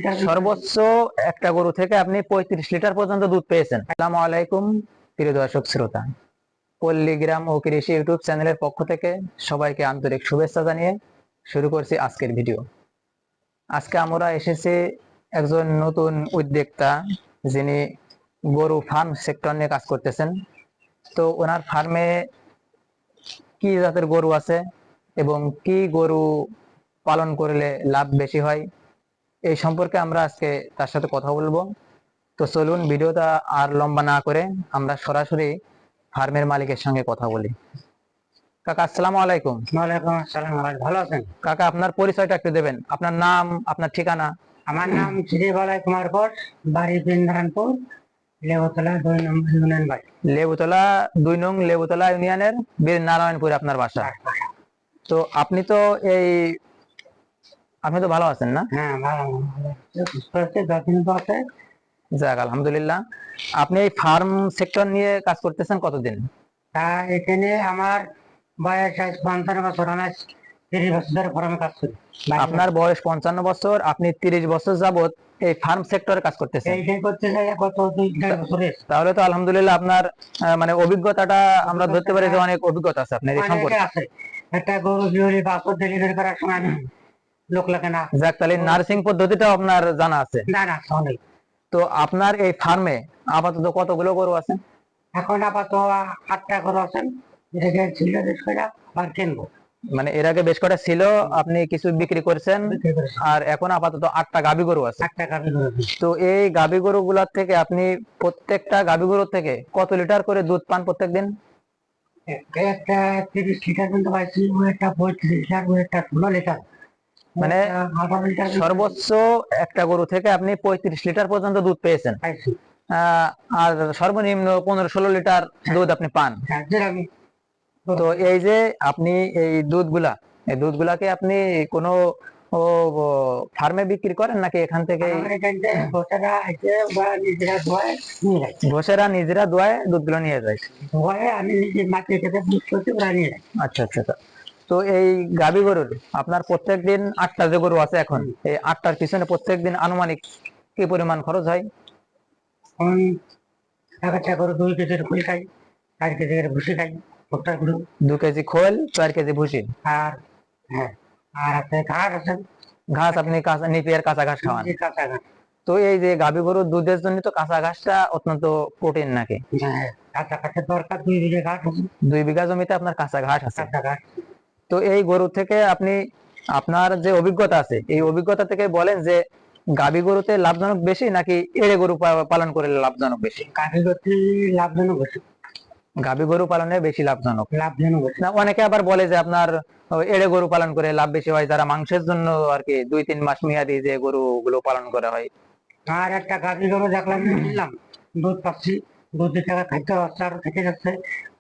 সর্বোচ্চ একটা গরু থেকে আপনি 35 লিটার পর্যন্ত দুধ পেয়েছেন। আসসালামু আলাইকুম প্রিয় দর্শক শ্রোতা, পল্লীগ্রাম ও কৃষি ইউটিউব চ্যানেলের পক্ষ থেকে সবাইকে আন্তরিক শুভেচ্ছা জানিয়ে শুরু করছি আজকের ভিডিও। আজকে আমরা এসেছি একজন নতুন উদ্যোক্তা, যিনি গরু ফার্ম সেক্টর নিয়ে কাজ করতেছেন। তো ওনার ফার্মে কি জাতের গরু আছে এবং কি গরু পালন করলে লাভ বেশি হয়, এই সম্পর্কে আমরা আজকে তার সাথে কথা বলবো। তো চলুন ভিডিওটা আর লম্বা না করে আমরা সরাসরি ফার্মের মালিকের সঙ্গে কথা বলি। কাকা, আসসালামু আলাইকুম। ওয়ালাইকুম আসসালাম। ভালো আছেন? কাকা, আপনার পরিচয়টা একটু দেবেন, আপনার নাম, আপনার ঠিকানা। আমার নাম শ্রী বলাই কুমার ঘোষ, বাড়ি বৃন্দারানপুর, লেবুতলা 2 নম্বর ইউনিয়ন বাড়ি। লেবুতলা 2 নং লেবুতলা ইউনিয়নের বীর নারায়ণপুরে আপনার বাসা। তো আপনি তো ভালো আছেন না? হ্যাঁ, ভালো সুস্থ আছে, যত্ন আছে। যাক, আলহামদুলিল্লাহ। আপনি এই ফার্ম সেক্টর নিয়ে কাজ করতেছেন কতদিন? তা এখানে আমার বয়স আজ 55 বছর। আমি 30 বছর ধরে ফার্মে কাজ করি। আপনার বয়স 55 বছর, আপনি 30 বছর যাবত এই ফার্ম সেক্টরে কাজ করতেছেন। এইটাই করতে যাই গত 2-2.5 বছরে। তাহলে তো আলহামদুলিল্লাহ আপনার মানে অভিজ্ঞতাটা আমরা ধরতে পারি যে অনেক অভিজ্ঞতা আছে আপনার এই সম্পর্কে। আছে। একটা গরু বিহলি বাছুর ডেলিভারি করার সময় লোক লাগে না। যাক, তাহলে নার্সিং পদ্ধতিটাও আপনার জানা আছে। না না, অনেক। তো আপনার এই ফার্মে আপাতত কতগুলো গরু আছে? এখন আপাতত 8টা গরু আছেন, এটাকে ছিল আর কিনবো। মানে এর আগে বেশ কটা ছিল, আপনি কিছু বিক্রি করেছেন, আর এখন আপাতত 8টা গাভী গরু আছে। 8টা গাভী গরু। তো এই গাভী গরু গুলার থেকে আপনি প্রত্যেকটা গাভী গরু থেকে কত লিটার করে দুধ পান প্রত্যেকদিন? একটা 30 লিটার পর্যন্ত পাইছি, ও একটা 35 লিটার, ও একটা 16 লিটার, মানে 18 লিটার সর্বোচ্চ একটা গরু থেকে আপনি 35 লিটার পর্যন্ত দুধ পেয়েছেন। পাইছি। আর সর্বনিম্ন 15-16 লিটার দুধ আপনি পান। হ্যাঁ, আমি তো এই যে আপনি এই দুধগুলাকে আপনি কোনো ফার্মে বিক্রি করেন নাকি এখান থেকে ঘোষেরা নিজেরা দোয়ায় দুধগুলো নিয়ে যায়? আমি নিজে মাটি থেকে দুধ করতে নিয়ে যাই। আচ্ছা আচ্ছা। তো এই গাভী গরুর আপনার প্রত্যেকদিন 8টা যে গরু আছে এখন, এই 8টার পিছনে প্রত্যেকদিন আনুমানিক কি পরিমাণ খরচ হয়? একটা করে 2 কেজির খোল খাই, 4 কেজির ভুসি খাই, 2 কেজি খোল, 4 কেজি ভুসি। আর হ্যাঁ, আর আছে ঘাস আছে। ঘাস আপনি কাঁচা নিপিয়ার কাঁচা ঘাস খাওয়ান? কাঁচা ঘাস। তো এই যে গাভী গরুর দুধের জন্য তো কাঁচা ঘাসটা অত্যন্ত প্রোটিন নাকি? হ্যাঁ, কাঁচা ঘাসের দরকার। 2 বিঘা ঘাস আছে। 2 বিঘা জমিতে আপনার কাঁচা ঘাস আছে। কাঁচা ঘাস। তো এই গরু থেকে আপনি আপনার যে অভিজ্ঞতা আছে, এই অভিজ্ঞতা থেকে বলেন যে গাভী গরুতে লাভজনক বেশি নাকি এড়ে গরু পালন করলে লাভজনক বেশি? গাভী গরু লাভজনক বেশি। গাভী গরু পালনে বেশি লাভজনক। বেশি না, অনেকে আবার বলে যে আপনার এড়ে গরু পালন করে লাভ বেশি হয়, যারা মাংসের জন্য আর কি 2-3 মাস মেয়াদি যে গরু গুলো পালন করা হয়। আর একটা গাভী গরু দেখলাম, কিনলাম, দুধ পাচ্ছি, দুধের টাকা খাইতে হচ্ছে, আরো থেকে যাচ্ছে।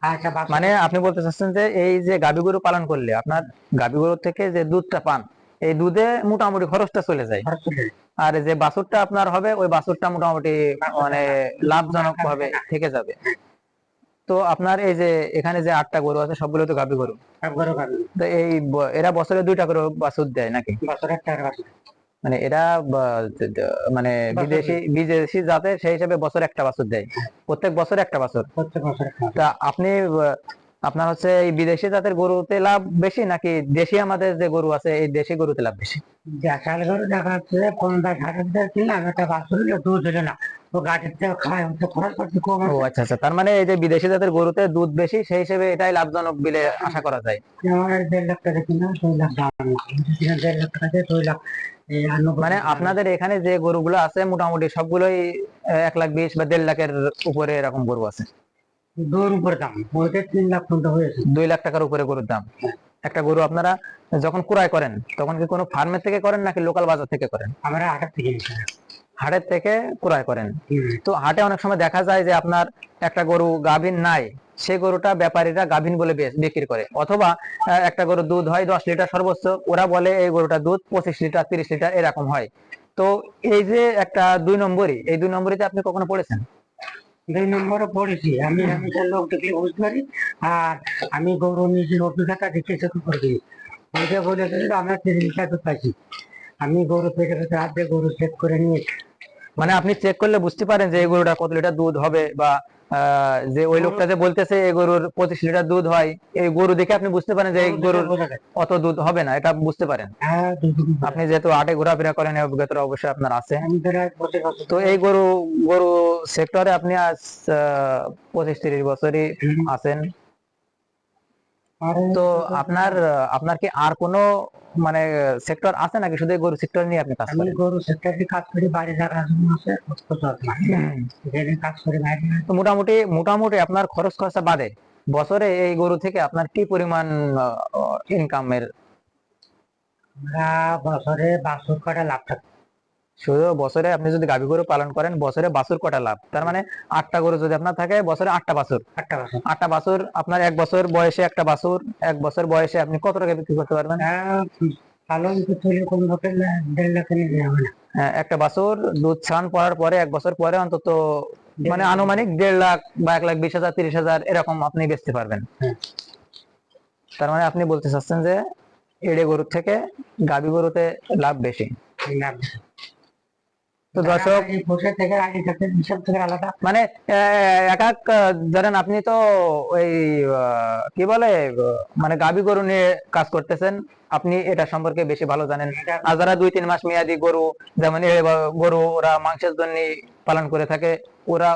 আচ্ছা, মানে আপনি বলতে চাচ্ছেন যে এই যে গাভী গরু পালন করলে আপনার গাভী গরু থেকে যে দুধটা পান, এই দুধে মোটামুটি খরচটা চলে যায়, আর যে বাছুরটা আপনার হবে ওই বাছুরটা মোটামুটি মানে লাভজনক ভাবে থেকে যাবে। তো আপনার এই যে এখানে যে 8টা গরু আছে সবগুলো তো গাভী গরু। তো এই এরা বছরে 2টা করে বাছুর দেয় নাকি? বছরে একটা বাছুর। মানে এরা মানে বিদেশি বিদেশি জাতের, সেই হিসাবে বছরে একটা বাছুর দেয়, প্রত্যেক বছরে একটা বাছুর। তা আপনি আপনার হচ্ছে এই বিদেশি জাতের গরুতে লাভ বেশি নাকি দেশি আমাদের যে গরু আছে এই দেশি গরুতে লাভ বেশি? দেশাল গরু দেখা যাচ্ছে 50-60 কিনলাম, একটা বাছুর দুধ হলো না, ও গাড়ির থেকে খায়, খরচ করতে কম। ও আচ্ছা আচ্ছা, তার মানে এই যে বিদেশি জাতের গরুতে দুধ বেশি, সেই হিসেবে এটাই লাভজনক বলে আশা করা যায়। আমার 1.5 লাখ টাকা কিনা, 2 লাখ দাম। 1.5 লাখ টাকা 2 লাখ। মানে আপনাদের এখানে যে গরুগুলো আছে মোটামুটি সবগুলোই 1,20,000 বা 1.5 লাখের উপরে এরকম গরু আছে। গরুর উপর দাম ওইটা 3 লাখ পর্যন্ত হয়েছে। 2 লাখ টাকার উপরে গরুর দাম। একটা গরু আপনারা যখন ক্রয় করেন তখন কি কোনো ফার্মের থেকে করেন নাকি লোকাল বাজার থেকে করেন? আমরা হাটের থেকে ক্রয় করেন। তো হাটে অনেক সময় দেখা যায় যে আপনার একটা গরু গাভীন নাই, সেই গরুটা ব্যাপারীরা গাভীন বলে বিক্রি করে, অথবা একটা গরু দুধ হয় 10 লিটার সর্বোচ্চ, ওরা বলে এই গরুটা দুধ 25 লিটার 30 লিটার এরকম হয়। তো এই যে একটা 2 নম্বরই, এই 2 নম্বরিতে আপনি কখনো পড়েছেন? 2 নম্বরে পড়েছি আমি। আমি লোক দেখলে বুঝতে পারি, আর আমি গরু নিজের অভিজ্ঞতা দেখে চোখে করে দিই। ওইটা বলে আমরা 30 লিটার দুধ পাইছি। আমি গরু পেটে পেটে হাত দিয়ে গরু চেক করে নিয়ে মানে আপনি চেক করলে বুঝতে পারেন যে এই গরুটা কত লিটার দুধ হবে, বা যে ওই লোকটা যে বলতেছে এই গরুর 25 লিটার দুধ হয়, এই গরু দেখে আপনি বুঝতে পারেন যে এই গরুর বোঝা যায়। অত দুধ হবে না, এটা বুঝতে পারেন। হ্যাঁ, দুধ আপনি যেহেতু হাটে ঘোরাফেরা করেন, এই অভিজ্ঞতা অবশ্যই আপনার আছে। আমি ধরে 25 বছর তো এই গরু গরু সেক্টরে আপনি আজ 25-30 বছরই আছেন। আরে তো আপনার আপনার কি আর কোনো মানে সেক্টর আছে নাকি শুধু এই গরু সেক্টর নিয়ে আপনি কাজ আমি করেন? গরু সেক্টরে কাজ করি, বাড়ি যারা আছে এখানে কাজ করি বাইরে। তো মোটামুটি মোটামুটি আপনার খরচ খরচা বাদে বছরে এই গরু থেকে আপনার কি পরিমাণ ইনকামের? আমরা বছরে 62 কটা লাভ থাকে। শুধু বছরে আপনি যদি গাভী গরু পালন করেন, বছরে বাছুর কটা লাভ? তার মানে 8টা গরু যদি আপনার থাকে, বছরে 8টা বাছুর। 8 বছর 8টা বাছুর আপনার 1 বছর বয়সে একটা বাছুর, 1 বছর বয়সে আপনি কত টাকা বিক্রি করতে পারবেন? ভালো তৈরি কোন লোকের 1.5 লাখ নিয়ে হবে না। একটা বাছুর দুধ ছান পড়ার পরে 1 বছর পরে অন্তত মানে আনুমানিক 1.5 লাখ বা 1,20,000 30,000 এরকম আপনি বেচতে পারবেন। হ্যাঁ। তার মানে আপনি বলতে চাচ্ছেন যে এড়ে গরুর থেকে গাভী গরুতে লাভ বেশি। লাভ তো দর্শক, বসে থেকে আগে থেকে হিসাব থেকে আলাদা। মানে এক এক ধরেন আপনি তো ওই কি বলে মানে গাভী গরু নিয়ে কাজ করতেছেন, আপনি এটা সম্পর্কে বেশি ভালো জানেন। আর যারা 2-3 মাস মেয়াদি গরু, যেমন গরু ওরা মাংসের জন্য পালন করে থাকে,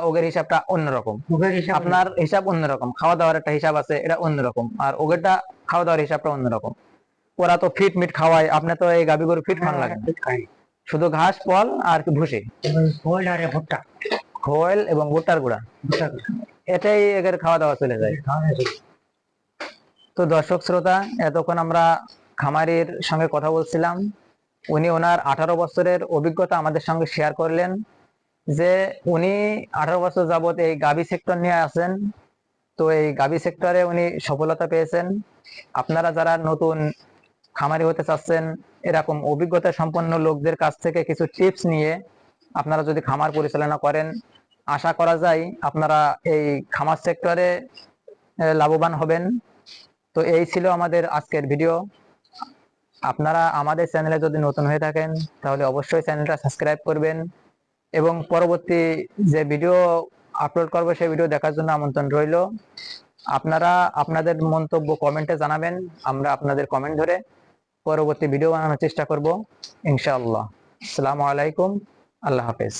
ওদের হিসাবটা অন্যরকম, মুখের হিসাব আপনার হিসাব অন্যরকম, খাওয়া দাওয়ার একটা হিসাব আছে, এটা অন্যরকম, আর ওদেরটা খাওয়া দাওয়ার হিসাবটা অন্যরকম। ওরা তো ফিট মিট খাওয়ায়, আপনি তো এই গাভী গরু ফিট খাওয়ান লাগে না, শুধু ঘাস ফল আর ভুসি, খোল আর ভুট্টা, খোল এবং ভুট্টার গুঁড়া, এটাই এদের খাওয়া দাওয়া চলে যায়। তো দর্শক শ্রোতা, এতক্ষণ আমরা খামারির সঙ্গে কথা বলছিলাম। উনি ওনার 18 বছরের অভিজ্ঞতা আমাদের সঙ্গে শেয়ার করলেন, যে উনি 18 বছর যাবত এই গাভী সেক্টর নিয়ে আছেন। তো এই গাভী সেক্টরে উনি সফলতা পেয়েছেন। আপনারা যারা নতুন খামারি হতে চাচ্ছেন, এরকম অভিজ্ঞতা সম্পন্ন লোকদের কাছ থেকে কিছু টিপস নিয়ে আপনারা যদি খামার পরিচালনা করেন, আশা করা যায় আপনারা এই খামার সেক্টরে লাভবান হবেন। তো এই ছিল আমাদের আজকের ভিডিও। আপনারা আমাদের চ্যানেলে যদি নতুন হয়ে থাকেন, তাহলে অবশ্যই চ্যানেলটা সাবস্ক্রাইব করবেন, এবং পরবর্তী যে ভিডিও আপলোড করব সেই ভিডিও দেখার জন্য আমন্ত্রণ রইল। আপনারা আপনাদের মন্তব্য কমেন্টে জানাবেন, আমরা আপনাদের কমেন্ট ধরে পরবর্তী ভিডিও বানানোর চেষ্টা করব ইনশাআল্লাহ। আসসালামু আলাইকুম, আল্লাহ হাফেজ।